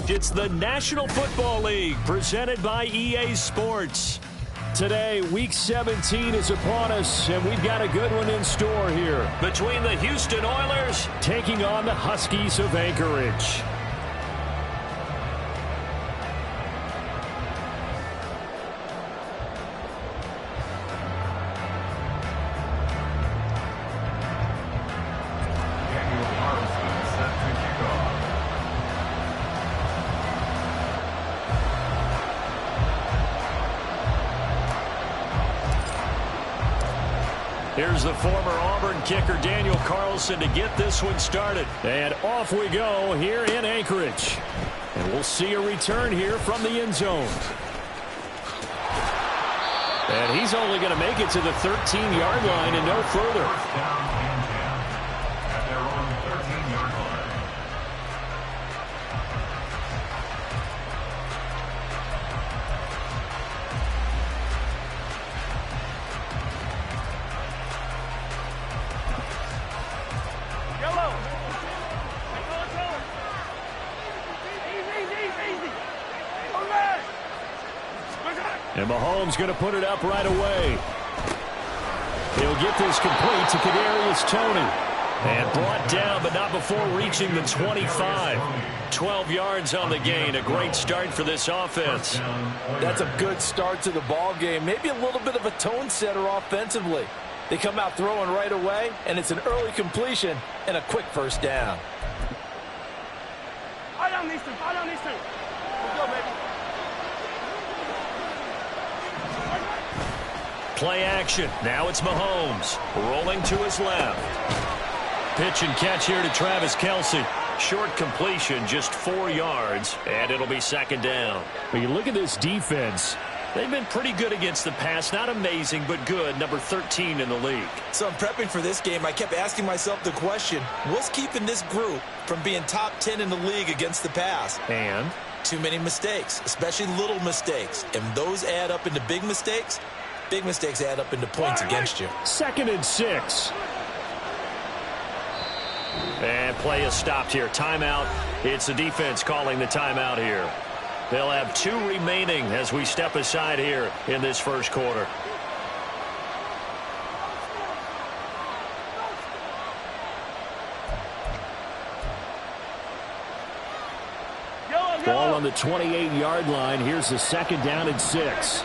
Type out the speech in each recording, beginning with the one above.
It's the National Football League presented by EA Sports. Today, Week 17 is upon us, and we've got a good one in store here. Between the Houston Oilers taking on the Huskies of Anchorage. Here's the former Auburn kicker, Daniel Carlson, to get this one started. And off we go here in Anchorage. And we'll see a return here from the end zone. And he's only going to make it to the 13-yard line and no further. And Mahomes going to put it up right away. He'll get this complete to Kadarius Toney. And brought down, but not before reaching the 25. 12 yards on the gain. A great start for this offense. That's a good start to the ball game. Maybe a little bit of a tone setter offensively. They come out throwing right away, and it's an early completion and a quick first down. Let's go, baby. Play action. Now it's Mahomes. Rolling to his left. Pitch and catch here to Travis Kelce. Short completion, just 4 yards, and it'll be second down. When you look at this defense, they've been pretty good against the pass. Not amazing, but good. Number 13 in the league. So I'm prepping for this game. I kept asking myself the question, what's keeping this group from being top 10 in the league against the pass? And? Too many mistakes, especially little mistakes. And those add up into big mistakes. Big mistakes add up into points against you. 2nd and 6. And play is stopped here. Timeout. It's the defense calling the timeout here. They'll have 2 remaining as we step aside here in this first quarter. Ball on the 28-yard line. Here's the 2nd down and 6.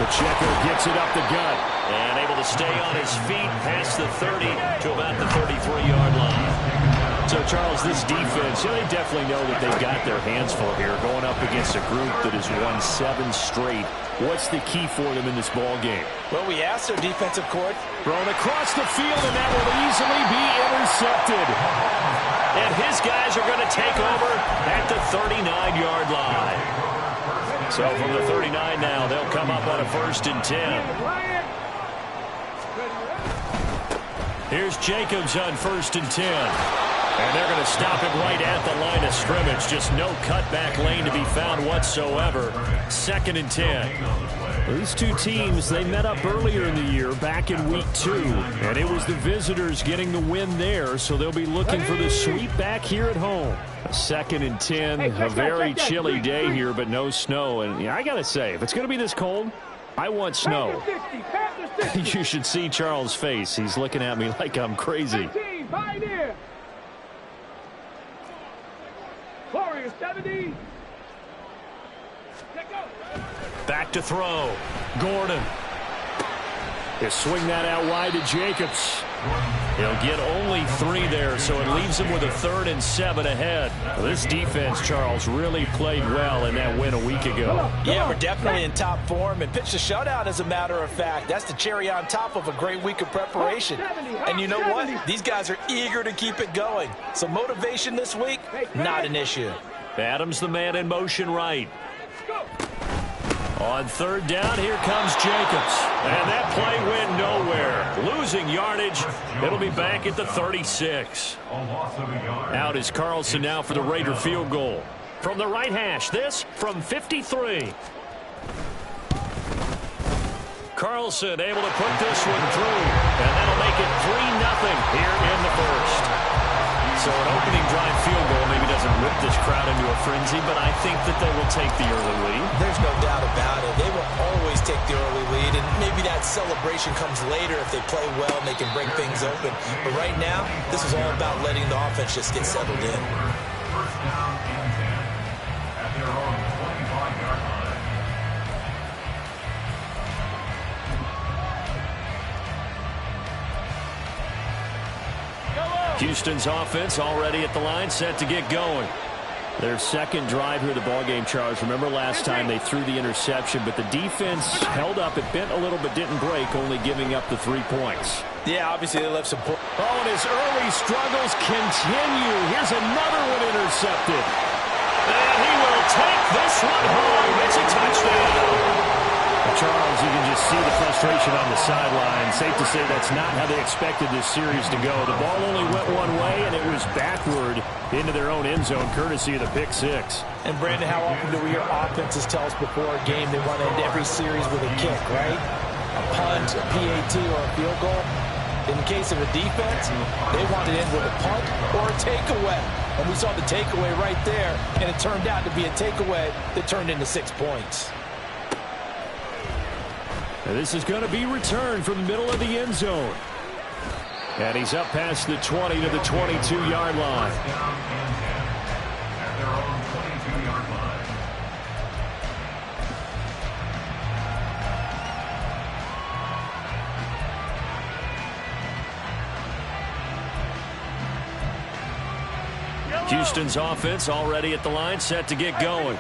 Pacheco gets it up the gut and able to stay on his feet past the 30 to about the 33-yard line. So, Charles, this defense, they definitely know that they've got their hands full here going up against a group that has won 7 straight. What's the key for them in this ball game? Well, we asked their defensive court. Thrown across the field, and that will easily be intercepted. And his guys are going to take over at the 39-yard line. So from the 39 now, they'll come up on a 1st and 10. Here's Jacobs on 1st and 10. And they're going to stop him right at the line of scrimmage. Just no cutback lane to be found whatsoever. 2nd and 10. These two teams, they met up earlier in the year, back in week 2. And it was the visitors getting the win there, so they'll be looking for the sweep back here at home. 2nd and 10, a very chilly day here, but no snow. And I got to say, if it's going to be this cold, I want snow. You should see Charles' face. He's looking at me like I'm crazy. Back to throw. Gordon. He'll swing that out wide to Jacobs. He'll get only 3 there, so it leaves him with a 3rd and 7 ahead. Well, this defense, Charles, really played well in that win a week ago. Yeah, we're definitely in top form and pitched a shutout, as a matter of fact. That's the cherry on top of a great week of preparation. And you know what? These guys are eager to keep it going. So motivation this week, not an issue. Adams the man in motion right. On 3rd down, here comes Jacobs. And that play went nowhere. Losing yardage. It'll be back at the 36. Out is Carlson now for the Raider field goal. From the right hash, this from 53. Carlson able to put this one through. And that'll make it 3-0 here in the first. So an opening drive field goal maybe doesn't whip this crowd into a frenzy, but I think that they will take the early lead. There's no doubt about it. They will always take the early lead, and maybe that celebration comes later if they play well and they can break things open. But right now, this is all about letting the offense just get settled in. Houston's offense already at the line, set to get going. Their second drive here of the ballgame, Charles. Remember last time they threw the interception, but the defense held up. It bent a little but didn't break, only giving up the 3 points. Yeah, obviously they left some points. Oh, and his early struggles continue. Here's another one intercepted. And he will take this one home. It's a touchdown. Charles, you can just see the frustration on the sideline. Safe to say that's not how they expected this series to go. The ball only went one way, and it was backward into their own end zone, courtesy of the pick six. And, Brandon, how often do we hear offenses tell us before a game they want to end every series with a kick, right? A punt, a PAT, or a field goal. In the case of a defense, they want to end with a punt or a takeaway. And we saw the takeaway right there, and it turned out to be a takeaway that turned into 6 points. And this is going to be returned from the middle of the end zone. And he's up past the 20 to the 22-yard line. Houston's offense already at the line, set to get going.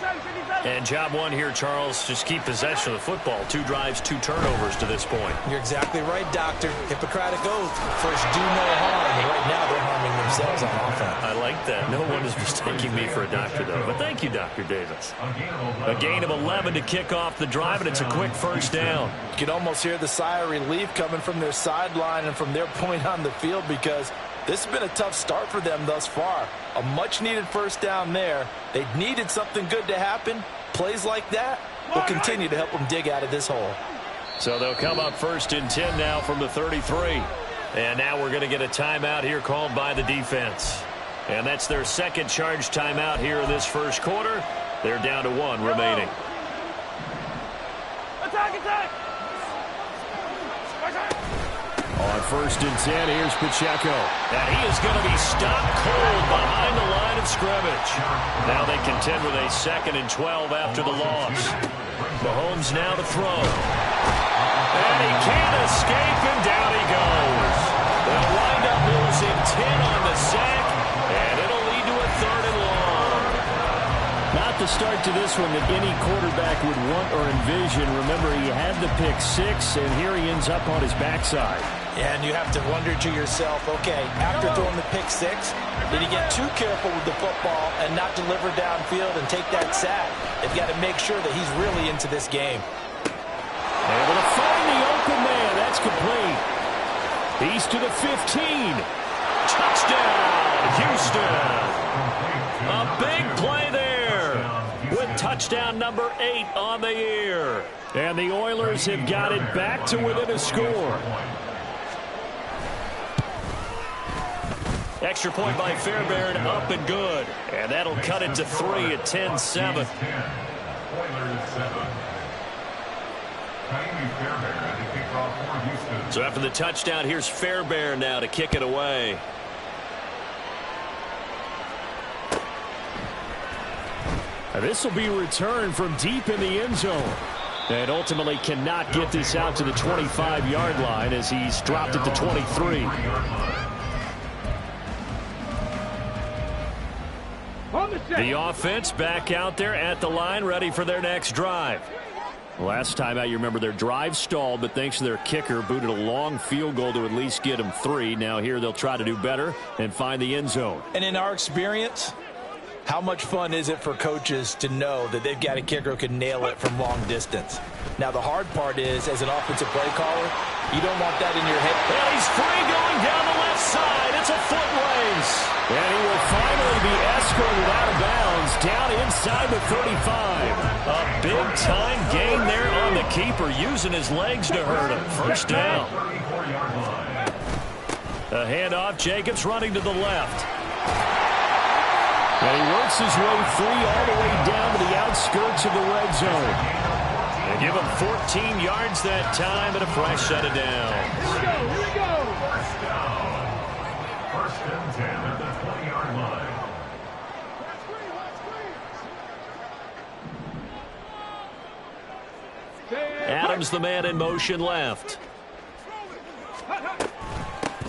And job one here, Charles, just keep possession of the football. 2 drives, 2 turnovers to this point. You're exactly right, Doctor. Hippocratic oath. First, do no harm. And right now, they're harming themselves on offense. I like that. No one is mistaking me for a doctor, though. But thank you, Dr. Davis. A gain of 11 to kick off the drive, and it's a quick first down. You can almost hear the sigh of relief coming from their sideline and from their point on the field, because this has been a tough start for them thus far. A much-needed first down there. They needed something good to happen. Plays like that will continue to help them dig out of this hole. So they'll come up first and 10 now from the 33. And now we're going to get a timeout here called by the defense. And that's their second charge timeout here in this first quarter. They're down to 1 remaining. Attack, attack! On first and 10, here's Pacheco. And he is going to be stopped cold behind the line of scrimmage. Now they contend with a 2nd and 12 after the loss. Mahomes now to throw. And he can't escape, and down he goes. They'll wind up losing 10 on the sack, and it'll lead to a 3rd and long. Not the start to this one that any quarterback would want or envision. Remember, he had the pick 6, and here he ends up on his backside. Yeah, and you have to wonder to yourself, okay, after throwing the pick 6, did he get too careful with the football and not deliver downfield and take that sack? They've got to make sure that he's really into this game. Able to find the open man. That's complete. He's to the 15. Touchdown, Houston. A big play there with touchdown number 8 on the year. And the Oilers have got it back to within a score. Extra point by Fairbairn, up and good. And that'll cut it to 3 at 10-7. So after the touchdown, here's Fairbairn now to kick it away. And this will be returned from deep in the end zone. And ultimately cannot get this out to the 25-yard line as he's dropped at the 23. The offense back out there at the line, ready for their next drive. Last time out, you remember their drive stalled, but thanks to their kicker, booted a long field goal to at least get them 3. Now here they'll try to do better and find the end zone. And in our experience, how much fun is it for coaches to know that they've got a kicker who can nail it from long distance? Now, the hard part is, as an offensive play caller, you don't want that in your head. And he's free going down the left side. It's a foot race. And he will finally be escorted out of bounds down inside the 35. A big-time gain there on the keeper, using his legs to hurt him. First down. A handoff. Jacobs running to the left. And he works his way free all the way down to the outskirts of the red zone. They give him 14 yards that time and a fresh set of downs. Here we go. First down. First and 10 at the 20-yard line. Adams, the man in motion left.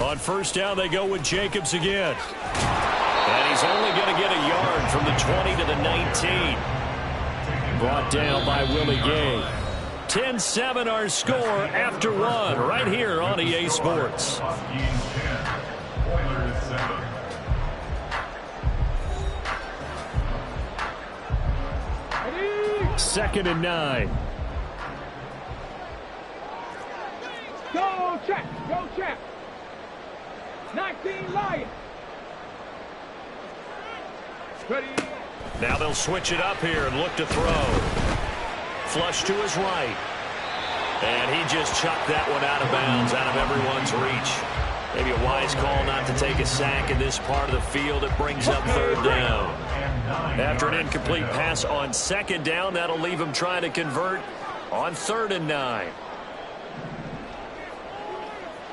On first down, they go with Jacobs again. And he's only going to get a yard from the 20 to the 19. Brought down by Willie Gay. 10-7 our score after one right here on EA Sports. Second and 9. Go check. Go check. 19 Lions. Ready. Now they'll switch it up here and look to throw. Flush to his right. And he just chucked that one out of bounds, out of everyone's reach. Maybe a wise call not to take a sack in this part of the field. It brings up third down. After an incomplete pass on second down, that'll leave him trying to convert on 3rd and 9.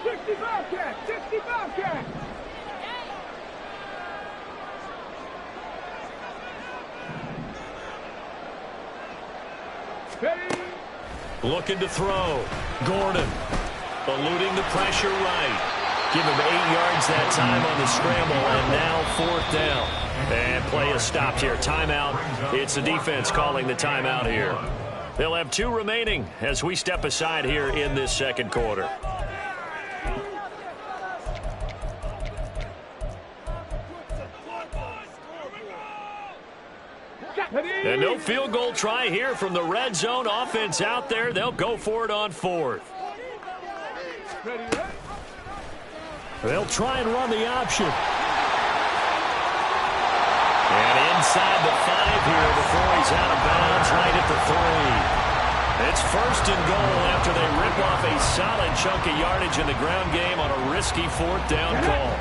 65 catch. 65 catch. Ready. Looking to throw. Gordon eluding the pressure right. Give him 8 yards that time on the scramble, and now 4th down. And play is stopped here. Timeout. It's the defense calling the timeout here. They'll have 2 remaining as we step aside here in this second quarter. And no field goal try here from the red zone. Offense out there. They'll go for it on 4th. They'll try and run the option. And inside the 5 here before he's out of bounds right at the 3. It's 1st and goal after they rip off a solid chunk of yardage in the ground game on a risky 4th down call.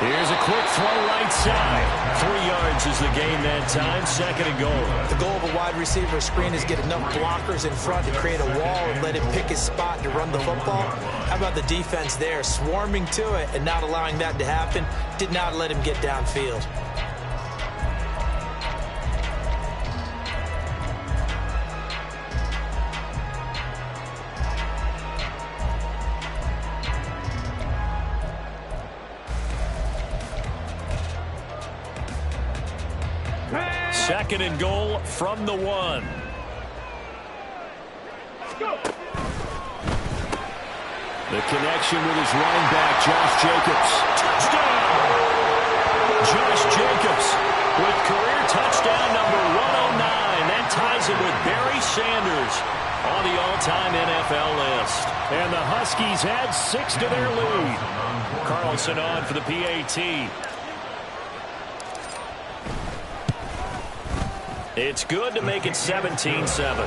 Here's a quick throw right side. 3 yards is the gain that time. 2nd and goal. The goal of a wide receiver screen is get enough blockers in front to create a wall and let him pick his spot to run the football. How about the defense there, swarming to it and not allowing that to happen? Did not let him get downfield. Second and goal from the 1. The connection with his running back, Josh Jacobs. Touchdown! Josh Jacobs with career touchdown number 109. That ties him with Barry Sanders on the all-time NFL list. And the Huskies add 6 to their lead. Carlson on for the PAT. It's good to make it 17-7.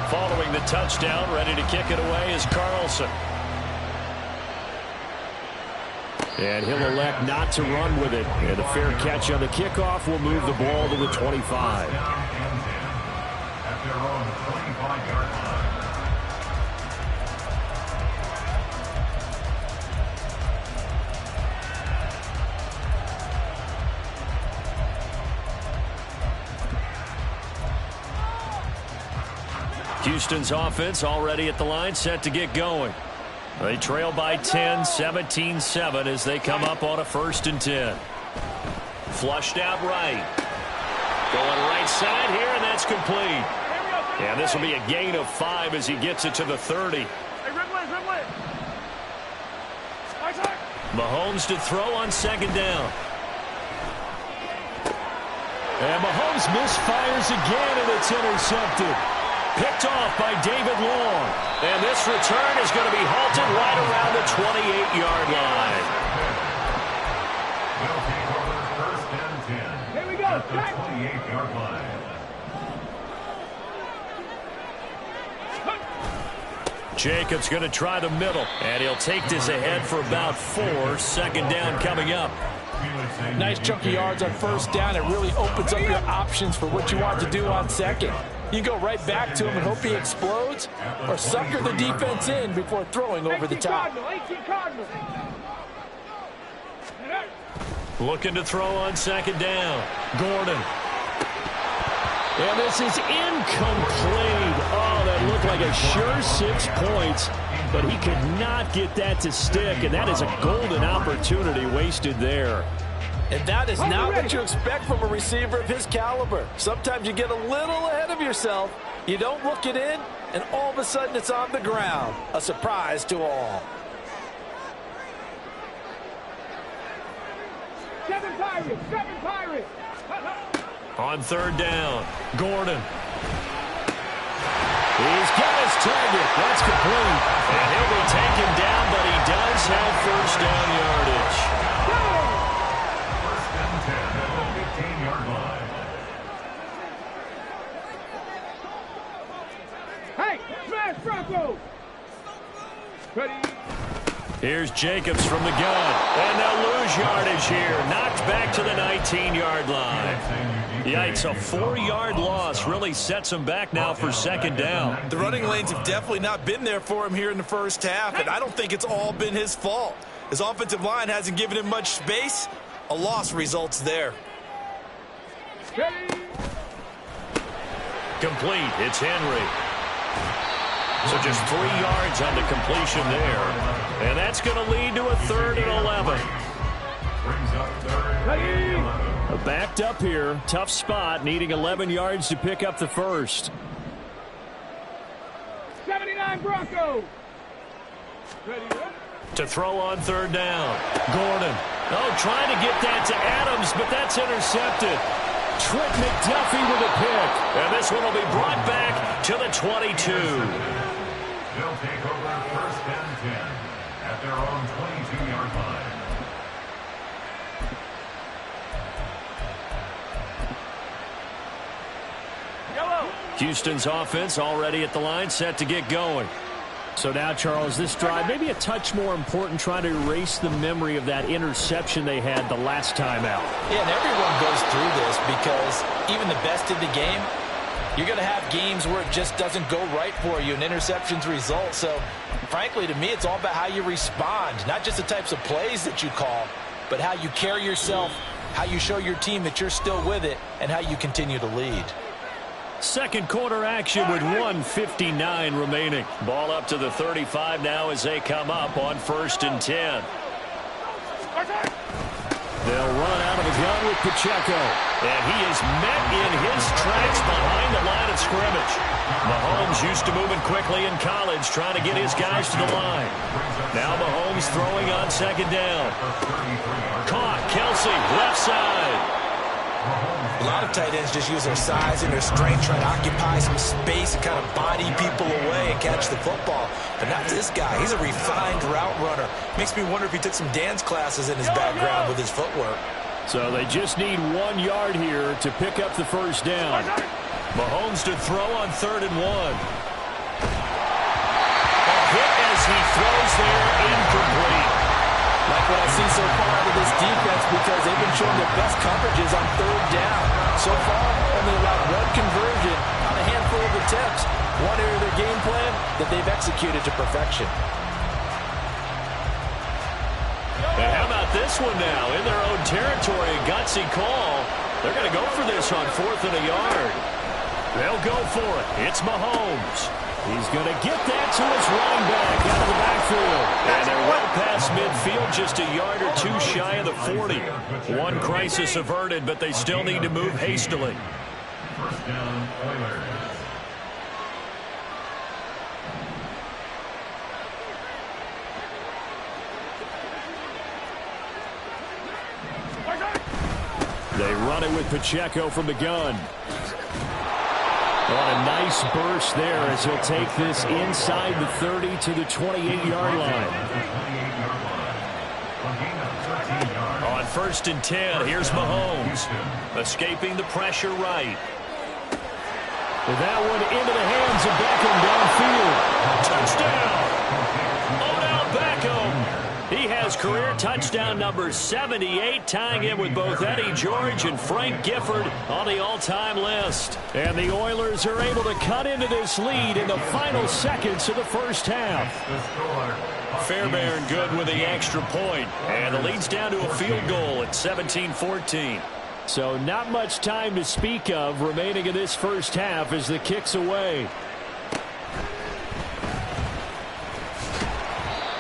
Following the touchdown, ready to kick it away is Carlson. And he'll elect not to run with it. And a fair catch on the kickoff will move the ball to the 25. Houston's offense already at the line, set to get going. They trail by 10, 17-7 as they come up on a 1st and 10. Flushed out right. Going right side here, and that's complete. And this will be a gain of 5 as he gets it to the 30. Mahomes to throw on second down. And Mahomes misfires again, and it's intercepted. Picked off by David Long. And this return is going to be halted right around the 28-yard line. They'll take over first and 10. Here we go. At the 28-yard line. Jacobs going to try the middle, and he'll take this ahead for about 4. Second down coming up. Nice chunky yards on first down. It really opens up your options for what you want to do on second. You can go right back to him and hope he explodes, or sucker the defense in before throwing over the top. 18 Cardinals. Looking to throw on second down. Gordon. And this is incomplete. Oh, that looked like a sure 6 points, but he could not get that to stick, and that is a golden opportunity wasted there. And that is not what you expect from a receiver of his caliber. Sometimes you get a little ahead of yourself, you don't look it in, and all of a sudden it's on the ground. A surprise to all. 7 Pirates. 7 Pirates. On third down, Gordon. He's got his target. That's complete. And he'll be taken down, but he does have first down yardage. First and 10 at the 15-yard line. Hey, smash Bronco. Ready. Here's Jacobs from the gun. And they'll lose yardage here. Knocked back to the 19-yard line. Yikes, a 4-yard loss really sets him back now for second down. The running lanes have definitely not been there for him here in the first half, and I don't think it's all been his fault. His offensive line hasn't given him much space. A loss results there. Complete. It's Henry. So just 3 yards on the completion there. And that's going to lead to a 3rd and 11. Brings up 3rd and 11. Backed up here. Tough spot. Needing 11 yards to pick up the first. 79 Bronco. Ready. To throw on third down. Gordon. Oh, trying to get that to Adams, but that's intercepted. Trent McDuffie with a pick. And this one will be brought back to the 22. They'll take over first and 10 at their own 22-yard line. Houston's offense already at the line, set to get going. So now, Charles, this drive maybe a touch more important, trying to erase the memory of that interception they had the last time out. Yeah, and everyone goes through this because even the best in the game, you're going to have games where it just doesn't go right for you and interceptions result. So, frankly, to me, it's all about how you respond, not just the types of plays that you call, but how you carry yourself, how you show your team that you're still with it, and how you continue to lead. Second quarter action with 1:59 remaining. Ball up to the 35 now as they come up on 1st and 10. They'll run out of the gun with Pacheco. And he is met in his tracks behind the line of scrimmage. Mahomes used to moving quickly in college, trying to get his guys to the line. Now Mahomes throwing on second down. Caught. Kelsey, left side. A lot of tight ends just use their size and their strength, trying to occupy some space and kind of body people away and catch the football. But not this guy. He's a refined route runner. Makes me wonder if he took some dance classes in his background with his footwork. So they just need 1 yard here to pick up the first down. Mahomes to throw on 3rd and 1. A hit as he throws there, incomplete. Like what I've seen so far out of this defense, because they've been showing their best coverages on 3rd down. So far, only allowed 1 conversion on a handful of attempts. One area of their game plan that they've executed to perfection. And how about this one now? In their own territory, a gutsy call. They're going to go for this on 4th and a yard. They'll go for it. It's Mahomes. He's going to get that to his running back out of the backfield. And they're well past midfield, just a yard or two shy of the 40. One crisis averted, but they still need to move hastily. First down, Oilers. They run it with Pacheco from the gun. On a nice burst there as he'll take this inside the 30 to the 28-yard line. On 1st and 10, here's Mahomes. Escaping the pressure right. With that one into the hands of Beckham downfield. Touchdown! Odell Beckham. He has career touchdown number 78, tying him with both Eddie George and Frank Gifford on the all-time list. And the Oilers are able to cut into this lead in the final seconds of the first half. Fairbairn good with the extra point, and the lead's down to a field goal at 17-14. So not much time to speak of remaining in this first half as the kick's away.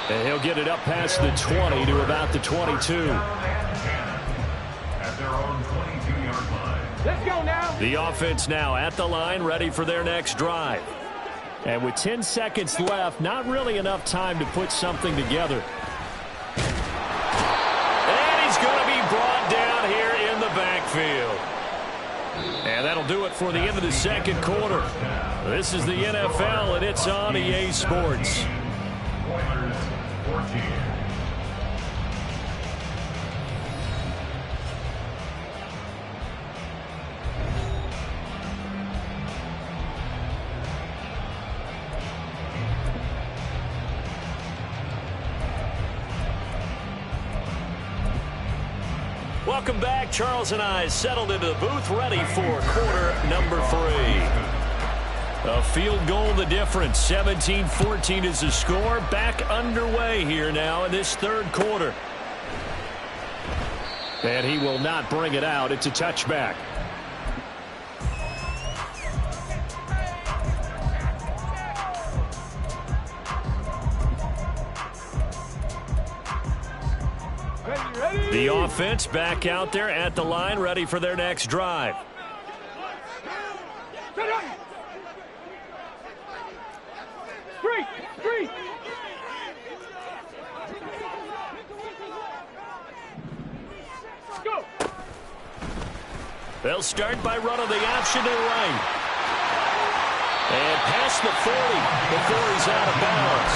And he'll get it up past the 20 to about the 22. At their own 22-yard line. Let's go now. The offense now at the line, ready for their next drive. And with 10 seconds left, not really enough time to put something together. And he's going to be brought down here in the backfield. And that'll do it for the end of the second quarter. This is the NFL, and it's on EA Sports. Oilers 14. Welcome back. Charles and I settled into the booth, ready for quarter number 3. A field goal the difference. 17-14 is the score. Back underway here now in this third quarter. And he will not bring it out. It's a touchback. Ready. The offense back out there at the line, ready for their next drive. Set up. Three. Go. They'll start by running the option to the right. And past the 40 before he's out of bounds.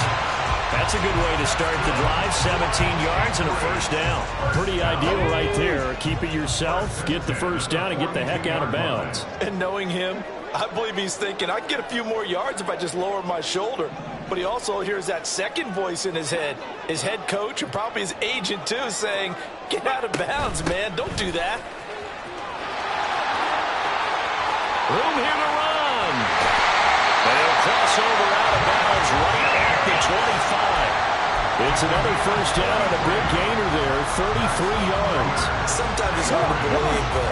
That's a good way to start the drive. 17 yards and a first down. Pretty ideal right there. Keep it yourself, get the first down, and get the heck out of bounds. And knowing him, I believe he's thinking, I'd get a few more yards if I just lower my shoulder. But he also hears that second voice in his head. His head coach and probably his agent, too, saying, get out of bounds, man. Don't do that. Room here to run. And he'll cross over out of bounds right at the 25. It's another first down and a big gainer there, 33 yards. Sometimes it's hard to believe, but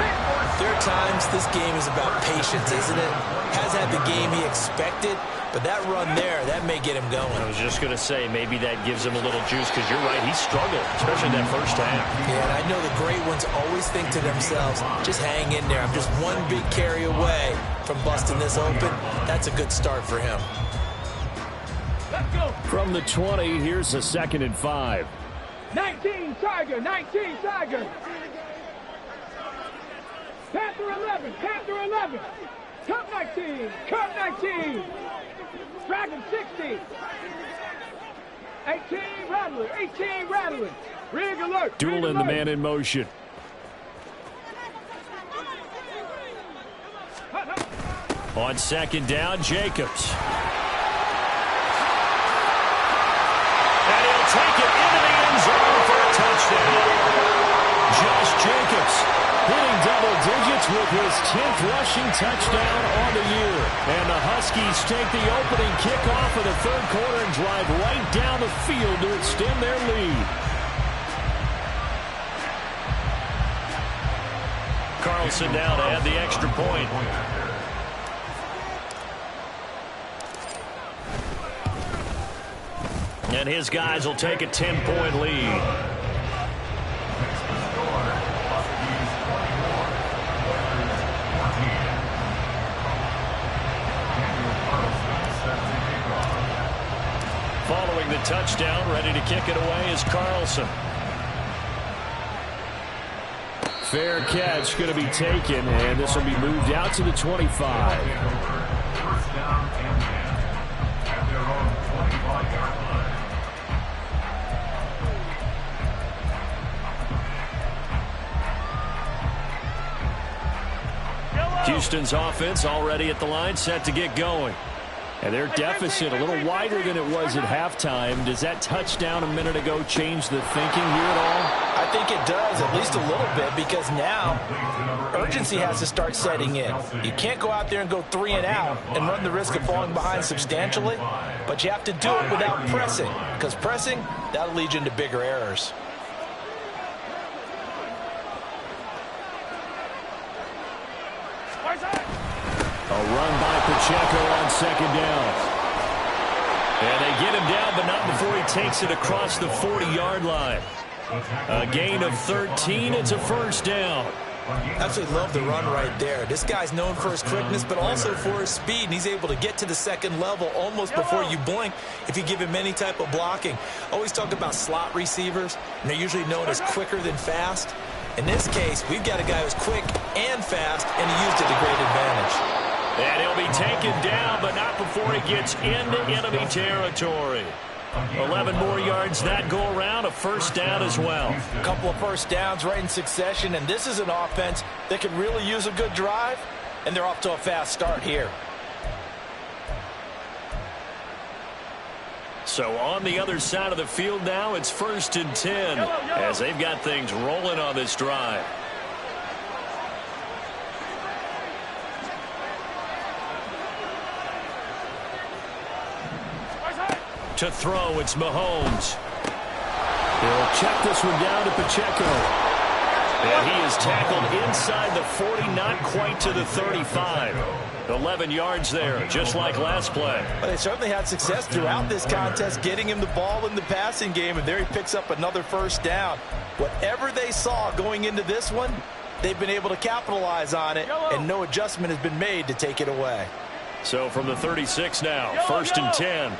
there are times this game is about patience, isn't it? Has had the game he expected, but that run there, that may get him going. I was just going to say, maybe that gives him a little juice, because you're right, he struggled, especially in that first half. Yeah, and I know the great ones always think to themselves, just hang in there. I'm just one big carry away from busting this open. That's a good start for him. Let's go. From the 20, here's a 2nd and 5. 19 Tiger. Panther 11. Cup 19. Dragon 60. 18 rattling. Rig alert. Dueling the man in motion. On 2nd down, Jacobs. And he'll take it into the end zone for a touchdown. Josh Jacobs hitting double digits with his 10th rushing touchdown on the year. And the Huskies take the opening kickoff of the third quarter and drive right down the field to extend their lead. Carlson now to add the extra point. And his guys will take a 10-point lead. Following the touchdown, ready to kick it away is Carlson. Fair catch going to be taken, and this will be moved out to the 25. First down and 10 at their own 25-yard line. Houston's offense already at the line, set to get going. And their deficit a little wider than it was at halftime. Does that touchdown a minute ago change the thinking here at all? I think it does, at least a little bit, because now urgency has to start setting in. You can't go out there and go 3 and out and run the risk of falling behind substantially, but you have to do it without pressing, because pressing, that'll lead you into bigger errors. A run by Pacheco on second down. And they get him down, but not before he takes it across the 40-yard line. A gain of 13. It's a first down. Absolutely love the run right there. This guy's known for his quickness, but also for his speed, and he's able to get to the second level almost before you blink if you give him any type of blocking. Always talk about slot receivers, and they're usually known as quicker than fast. In this case, we've got a guy who's quick and fast, and he used it to great advantage. And he'll be taken down, but not before he gets into enemy territory. 11 more yards that go around, a first down as well. A couple of first downs right in succession, and this is an offense that could really use a good drive, and they're off to a fast start here. So on the other side of the field now, it's 1st and 10 as they've got things rolling on this drive. To throw, it's Mahomes. He'll check this one down to Pacheco. And he is tackled inside the 40, not quite to the 35. 11 yards there, just like last play. But they certainly had success throughout this contest, getting him the ball in the passing game, and there he picks up another first down. Whatever they saw going into this one, they've been able to capitalize on it, and no adjustment has been made to take it away. So from the 36 now, 1st and 10.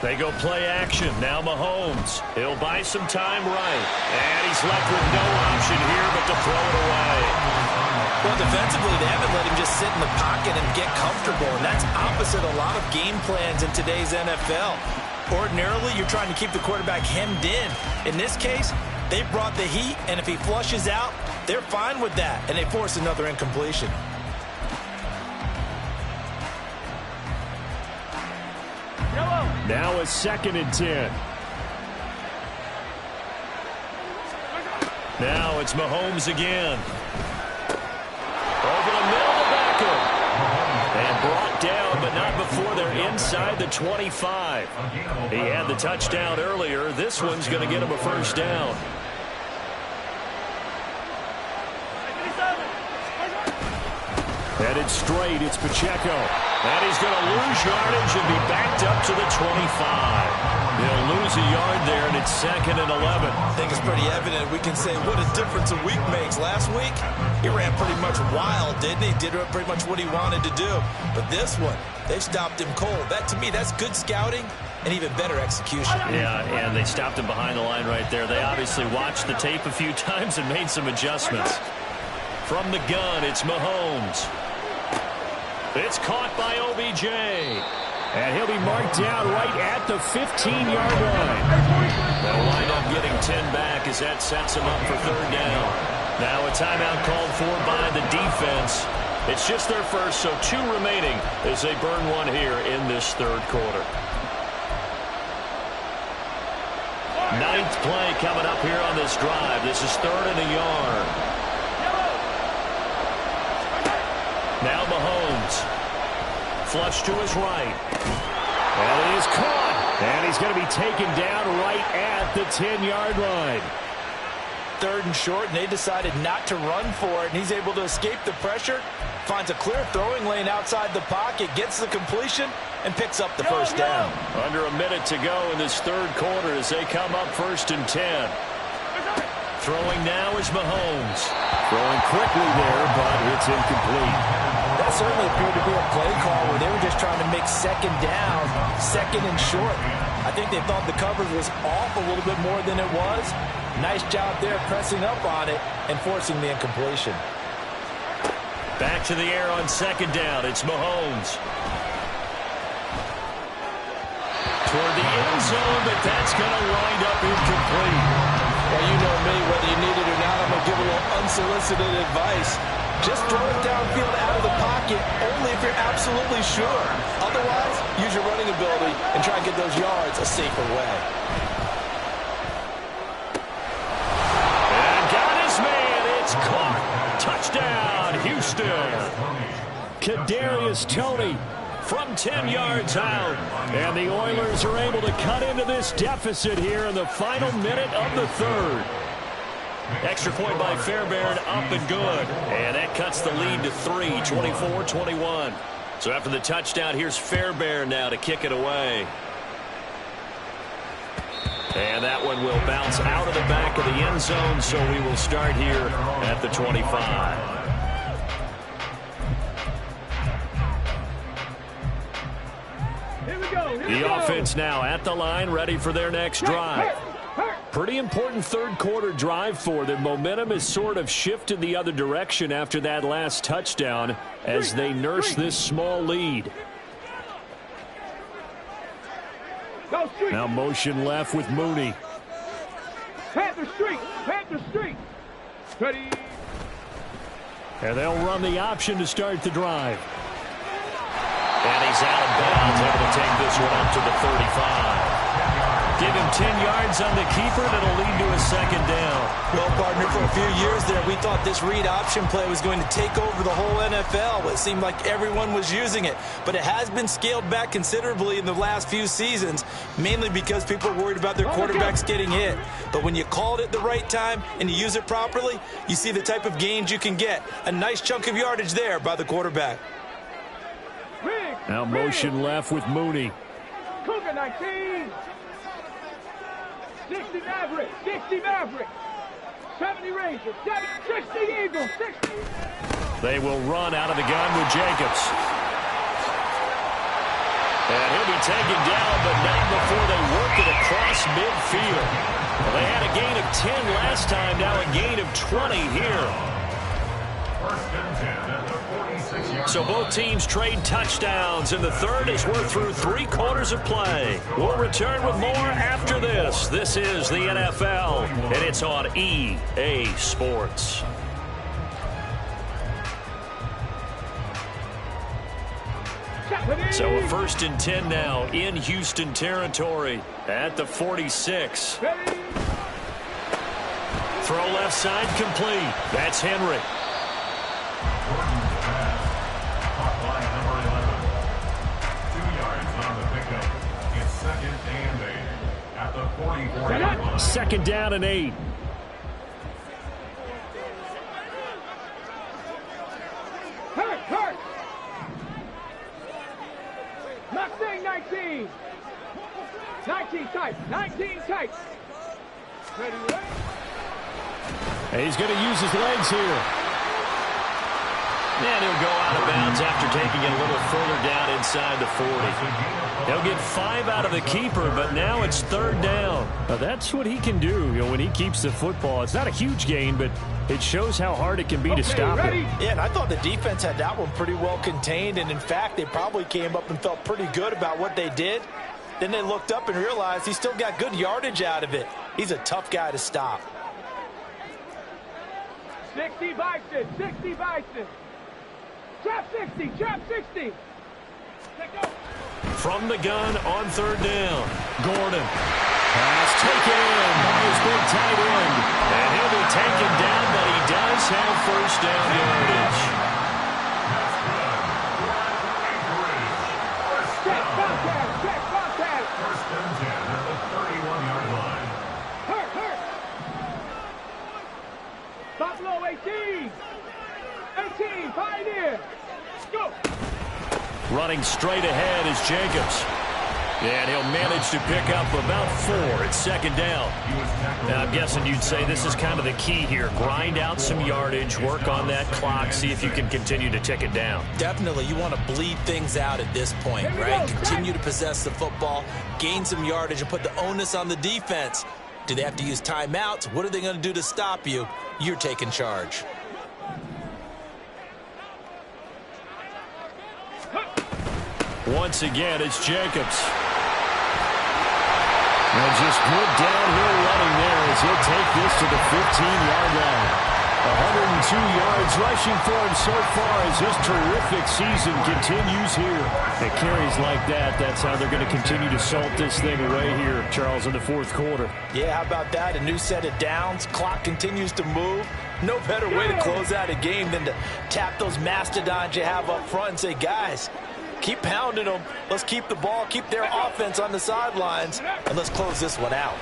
They go play action. Now Mahomes. He'll buy some time right. And he's left with no option here but to throw it away. Well, defensively, they haven't let him just sit in the pocket and get comfortable, and that's opposite a lot of game plans in today's NFL. Ordinarily, you're trying to keep the quarterback hemmed in. In this case, they brought the heat, and if he flushes out, they're fine with that, and they force another incompletion. Now a 2nd and 10. Now it's Mahomes again. Over the middle to Beckham. And brought down, but not before they're inside the 25. He had the touchdown earlier. This one's going to get him a first down. Headed straight, it's Pacheco. And he's going to lose yardage and be backed up to the 25. They'll lose a yard there, and it's 2nd and 11. I think it's pretty evident. We can say what a difference a week makes. Last week, he ran pretty much wild, didn't he? Did pretty much what he wanted to do. But this one, they stopped him cold. That, to me, that's good scouting and even better execution. Yeah, and they stopped him behind the line right there. They obviously watched the tape a few times and made some adjustments. From the gun, it's Mahomes. It's caught by OBJ. And he'll be marked down right at the 15-yard line. They'll wind up getting 10 back as that sets him up for 3rd down. Now a timeout called for by the defense. It's just their first, so 2 remaining as they burn one here in this 3rd quarter. 9th play coming up here on this drive. This is 3rd and a yard. Now Mahomes. Flush to his right. And he is caught. And he's going to be taken down right at the 10-yard line. 3rd and short, and they decided not to run for it, and he's able to escape the pressure, finds a clear throwing lane outside the pocket, gets the completion, and picks up the first down. Under a minute to go in this 3rd quarter as they come up 1st and 10. Throwing now is Mahomes. Throwing quickly there, but it's incomplete. That certainly appeared to be a play call where they were just trying to make 2nd down, 2nd and short. I think they thought the coverage was off a little bit more than it was. Nice job there pressing up on it and forcing the incompletion. Back to the air on 2nd down. It's Mahomes. Toward the end zone, but that's going to wind up incomplete. Well, you know me, whether you need it or not, I'm going to give a little unsolicited advice. Just throw it downfield out of the pocket, only if you're absolutely sure. Otherwise, use your running ability and try and get those yards a safer way. And got his man. It's caught. Touchdown, Houston. Kadarius Toney from 10 yards out. And the Oilers are able to cut into this deficit here in the final minute of the 3rd. Extra point by Fairbairn, up and good. And that cuts the lead to 3, 24-21. So after the touchdown, here's Fairbairn now to kick it away. And that one will bounce out of the back of the end zone, so we will start here at the 25. The offense now at the line, ready for their next drive. Pretty important 3rd quarter drive for them. Momentum has sort of shifted the other direction after that last touchdown as they nurse this small lead. Now motion left with Mooney. Panther Street, Panther Street. Ready. And they'll run the option to start the drive. And he's out of bounds, able to take this one up to the 35. Give him 10 yards on the keeper, and it'll lead to a 2nd down. Well, partner, for a few years there, we thought this read option play was going to take over the whole NFL. It seemed like everyone was using it. But it has been scaled back considerably in the last few seasons, mainly because people are worried about their quarterbacks getting hit. But when you call it at the right time and you use it properly, you see the type of gains you can get. A nice chunk of yardage there by the quarterback. Now motion left with Mooney. Cougar 19. 60 Maverick, 60 Maverick. 70 Rangers, 60 Eagles, 60. They will run out of the gun with Jacobs. And he'll be taken down, but not before they work it across midfield. Well, they had a gain of 10 last time, now a gain of 20 here. 1st and 10 at the 46-yard So both teams trade touchdowns in the 3rd as we're through 3 quarters of play. We'll return with more after this. This is the NFL, and it's on EA Sports. So a 1st and 10 now in Houston territory at the 46. Throw left side complete. That's Henry. Jordan's pass, caught by number 11. 2 yards on the pickup. It's 2nd and 8 at the 44-yard line. 2nd down and 8. Hurt. Mustang 19. 19 tight. 19 tight. Ready, right? And he's going to use his legs here. And he'll go out of bounds after taking it a little further down inside the 40. He'll get 5 out of the keeper, but now it's 3rd down. Now that's what he can do, when he keeps the football. It's not a huge gain, but it shows how hard it can be to stop ready? it. Yeah, and I thought the defense had that one pretty well contained, and in fact, they probably came up and felt pretty good about what they did. Then they looked up and realized he still got good yardage out of it. He's a tough guy to stop. 60 Bison, 60 Bison. Trap 60, trap 60. From the gun on 3rd down. Gordon. Pass taken in by his big tight end. And he'll be taken down, but he does have 1st down yardage. Check contact, check contact. 1st and 10 at the 31-yard line. Hurt. 18, Pioneer. Go. Running straight ahead is Jacobs. And he'll manage to pick up about 4. It's second down. Now, I'm guessing you'd say this is kind of the key here. Grind out some yardage, work on that clock, see if you can continue to tick it down. Definitely, you want to bleed things out at this point, right? Continue to possess the football, gain some yardage, and put the onus on the defense. Do they have to use timeouts? What are they going to do to stop you? You're taking charge. Once again, it's Jacobs. And just good downhill running there as he'll take this to the 15-yard line. 102 yards rushing for him so far as this terrific season continues here. It carries like that. That's how they're going to continue to salt this thing away here, Charles, in the fourth quarter. Yeah, how about that? A new set of downs. Clock continues to move. No better way to close out a game than to tap those mastodons you have up front and say, guys, keep pounding them. Let's keep the ball, keep their offense on the sidelines, and let's close this one out.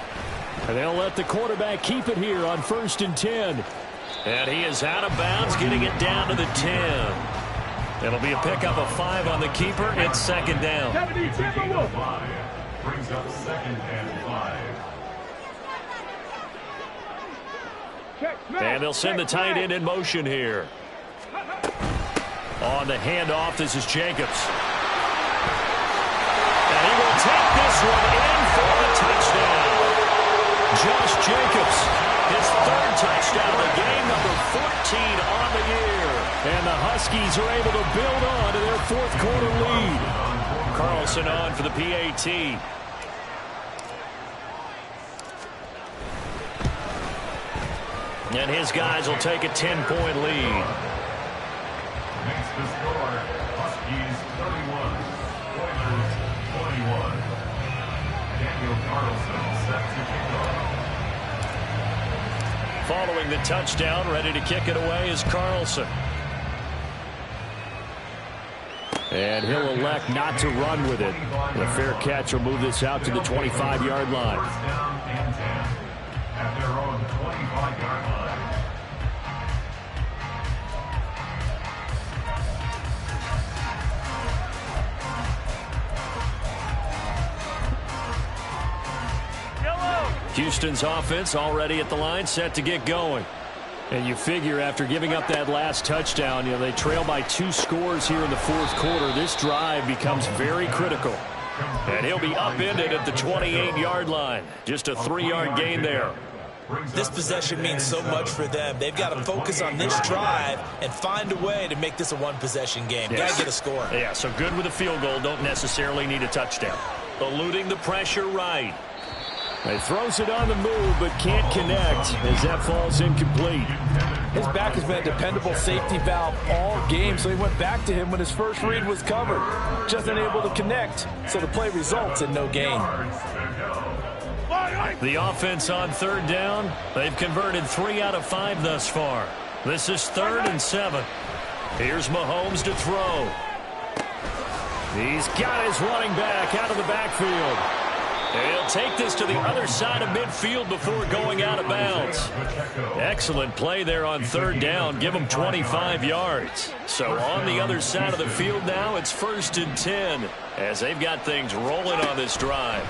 And they'll let the quarterback keep it here on 1st and 10. And he is out of bounds, getting it down to the 10. It'll be a pickup of 5 on the keeper. It's second down. Brings up 2nd and 5. And they'll send the tight end in motion here. On the handoff, this is Jacobs. And he will take this one in for a touchdown. Josh Jacobs, his 3rd touchdown of the game, number 14 on the year. And the Huskies are able to build on to their 4th quarter lead. Carlson on for the PAT. And his guys will take a 10-point lead. Makes the score, Huskies 31, Oilers 21. Daniel Carlson set to kick off. Following the touchdown, ready to kick it away is Carlson. And he'll elect not to run with it. The fair catch will move this out to the 25-yard line. 1st down and 10 at their own 25-yard line. Houston's offense already at the line, set to get going. And you figure after giving up that last touchdown, they trail by 2 scores here in the 4th quarter. This drive becomes very critical. And he'll be upended at the 28-yard line. Just a 3-yard gain there. This possession means so much for them. They've got to focus on this drive and find a way to make this a 1-possession game. Yes. Got to get a score. Yeah, so good with a field goal. Don't necessarily need a touchdown. Eluding the pressure right. He throws it on the move, but can't connect as that falls incomplete. His back has been a dependable safety valve all game, so he went back to him when his first read was covered. Just unable to connect, so the play results in no gain. The offense on 3rd down, they've converted 3 out of 5 thus far. This is 3rd and 7. Here's Mahomes to throw. He's got his running back out of the backfield. He'll take this to the other side of midfield before going out of bounds. Excellent play there on 3rd down. Give him 25 yards. So on the other side of the field now, it's 1st and 10 as they've got things rolling on this drive.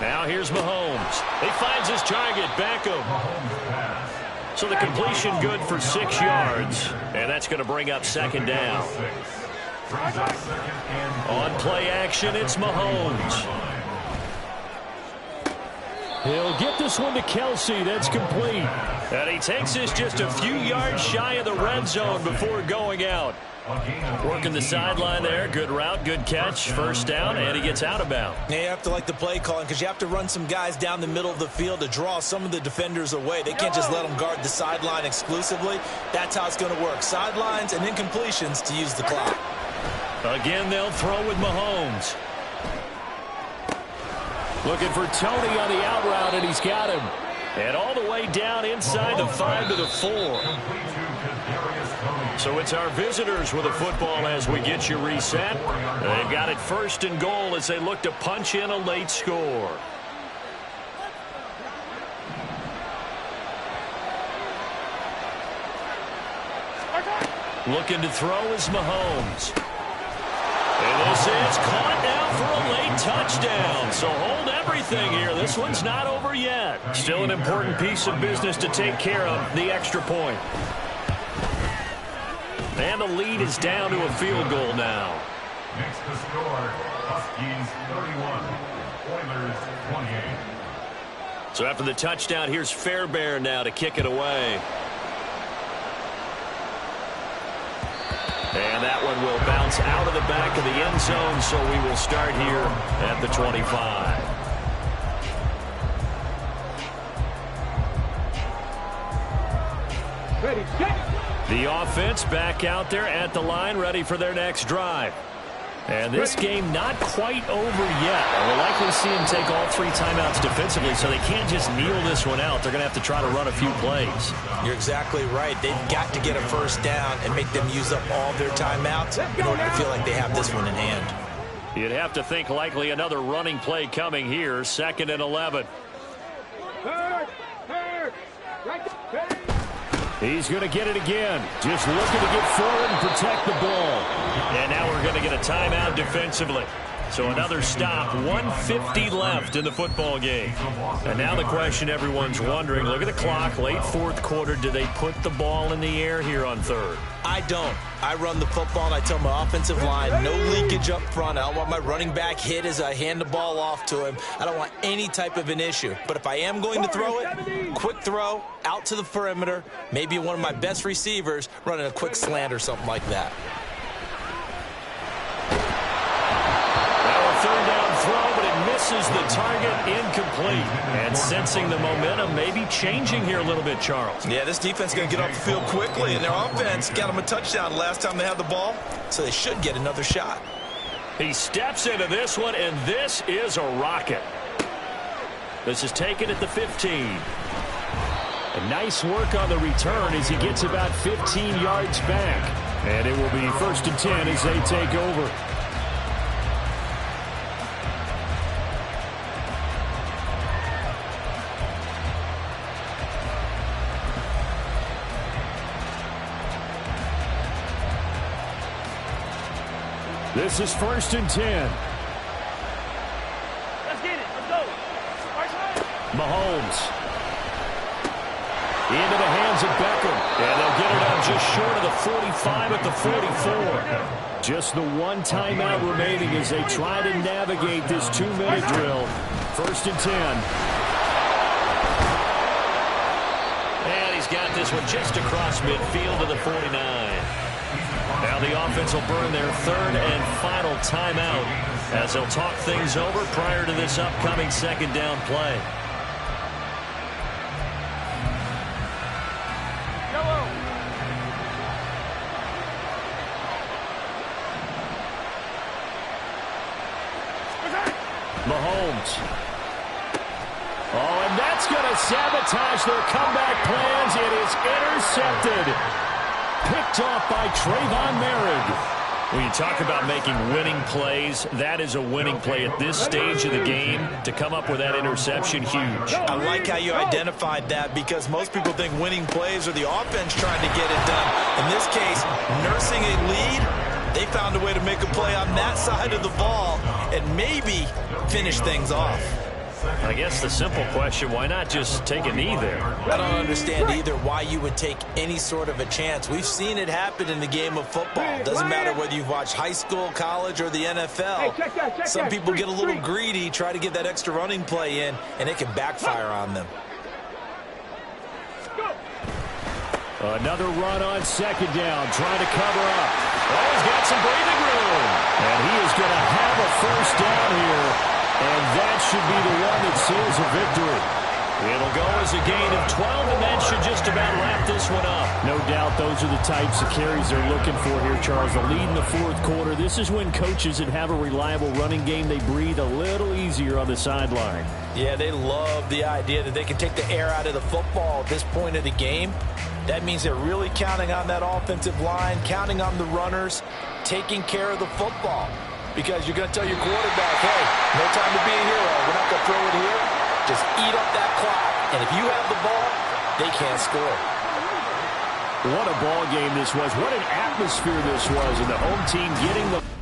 Now here's Mahomes. He finds his target, Beckham. So the completion good for 6 yards, and that's going to bring up 2nd down. On play action, it's Mahomes. He'll get this one to Kelsey. That's complete. And he takes this just a few yards shy of the red zone before going out. Working the sideline there. Good route, good catch. 1st down, and he gets out of bounds. Yeah, you have to like the play calling because you have to run some guys down the middle of the field to draw some of the defenders away. They can't just let them guard the sideline exclusively. That's how it's going to work. Sidelines and incompletions to use the clock. Again, they'll throw with Mahomes. Looking for Tony on the out route, and he's got him. And all the way down inside the 5 to the 4. So it's our visitors with the football as we get you reset. They've got it 1st and goal as they look to punch in a late score. Looking to throw is Mahomes. And this is caught now for a late touchdown. So hold everything here. This one's not over yet. Still an important piece of business to take care of, the extra point. And the lead is down to a field goal now. Next to score, Huskies 31, Oilers 28. So after the touchdown, here's Fairbairn now to kick it away. And that one will bounce out of the back of the end zone, so we will start here at the 25. Ready, set. The offense back out there at the line, ready for their next drive. And this game not quite over yet. We'll likely see them take all 3 timeouts defensively, so they can't just kneel this one out. They're going to have to try to run a few plays. You're exactly right. They've got to get a first down and make them use up all their timeouts in order to feel like they have this one in hand. You'd have to think likely another running play coming here, 2nd and 11. Third. Right there. He's going to get it again. Just looking to get forward and protect the ball. And now we're going to get a timeout defensively. So another stop, 1:50 left in the football game. And now the question everyone's wondering, look at the clock, late 4th quarter, do they put the ball in the air here on 3rd? I don't. I run the football and I tell my offensive line, no leakage up front. I don't want my running back hit as I hand the ball off to him. I don't want any type of an issue. But if I am going to throw it, quick throw, out to the perimeter, maybe one of my best receivers running a quick slant or something like that. Now a 3rd down throw, but it misses the target, incomplete. And sensing the momentum maybe changing here a little bit, Charles. Yeah, this defense is going to get off the field quickly, and their offense got them a touchdown last time they had the ball, so they should get another shot. He steps into this one, and this is a rocket. This is taken at the 15. A nice work on the return as he gets about 15 yards back. And it will be 1st and 10 as they take over. This is 1st and 10. Let's get it. Let's go. Mahomes. Into the hands of Beckham. And they'll get it out just short of the 45 at the 44. Just the 1 timeout remaining as they try to navigate this 2-minute drill. 1st and 10. And he's got this one just across midfield to the 49. Now the offense will burn their 3rd and final timeout as they'll talk things over prior to this upcoming 2nd down play. Mahomes. Oh, and that's going to sabotage their comeback plans. It is intercepted. Picked off by Trayvon Merrick. When you talk about making winning plays, that is a winning play at this stage of the game. To come up with that interception, huge. I like how you identified that because most people think winning plays are the offense trying to get it done. In this case, nursing a lead, they found a way to make a play on that side of the ball and maybe finish things off. I guess the simple question, why not just take a knee there? I don't understand either why you would take any sort of a chance. We've seen it happen in the game of football. Doesn't matter whether you've watched high school, college, or the NFL. Some people get a little greedy, try to get that extra running play in, and it can backfire on them. Another run on 2nd down, trying to cover up. Oh, he's got some breathing room. And he is going to have a 1st down here. And that should be the one that seals a victory. It'll go as a gain of 12, and that should just about wrap this one up. No doubt those are the types of carries they're looking for here, Charles. The lead in the 4th quarter. This is when coaches that have a reliable running game, they breathe a little easier on the sideline. Yeah, they love the idea that they can take the air out of the football at this point of the game. That means they're really counting on that offensive line, counting on the runners, taking care of the football. Because you're going to tell your quarterback, hey, no time to be a hero. We're not going to throw it here. Just eat up that clock. And if you have the ball, they can't score. What a ball game this was. What an atmosphere this was. And the home team getting the